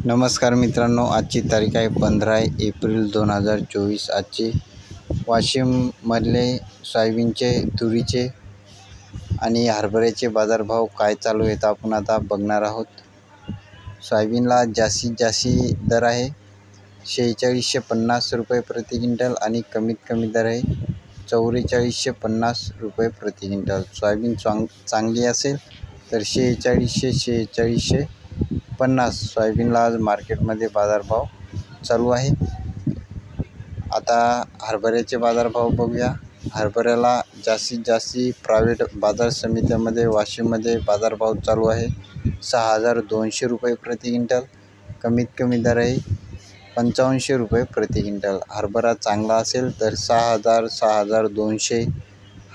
नमस्कार मित्रांनो, आजची तारीख आहे 15 एप्रिल 2024। आजचे वाशिममधले सोयाबीनचे, तुरीचे आणि हरभऱ्याचे बाजारभाव काय चालू आहेत आपण आता बघणार आहोत। सोयाबीनला जास्तीत जास्त दर आहे 4650 रुपये प्रति क्विंटल आणि कमीत कमी दर आहे 4450 रुपये प्रति क्विंटल। सोयाबीन चांगली असेल तर 4650 सोयाबीनला आज मार्केटमध्ये बाजारभाव चालू आहे। आता हरभऱ्याचे बाजारभाव बघूया। हरभऱ्याला जास्तीत जास्त प्रायव्हेट बाजार समित्यामध्ये वाशिममध्ये बाजारभाव चालू आहे 6200 रुपये प्रति क्विंटल, कमीत कमी दर आहे 5500 रुपये प्रति क्विंटल। हरभरा चांगला असेल तर 6200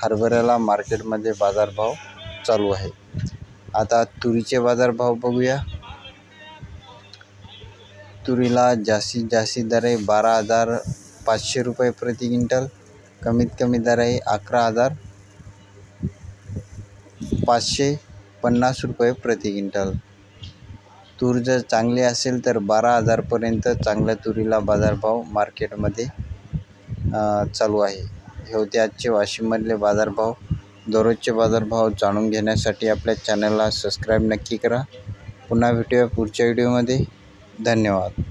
हरभऱ्याला मार्केटमध्ये बाजारभाव चालू आहे। आता तुरीचे बाजारभाव बघूया। तुरीला जास्तीत जास्त दर आहे 12500 रुपये प्रति क्विंटल, कमीत कमी दर आहे 11550 रुपये प्रति क्विंटल। तूर जर चांगली असेल तर 12000 पर्यंत चांगल्या तुरीला बाजारभाव मार्केटमध्ये चालू आहे। हे होते आजचे वाशिममधले बाजारभाव। दररोजचे बाजारभाव जाणून घेण्यासाठी आपल्या चॅनलला सबस्क्राईब नक्की करा। पुन्हा भेटूया पुढच्या व्हिडिओमध्ये। धन्यवाद।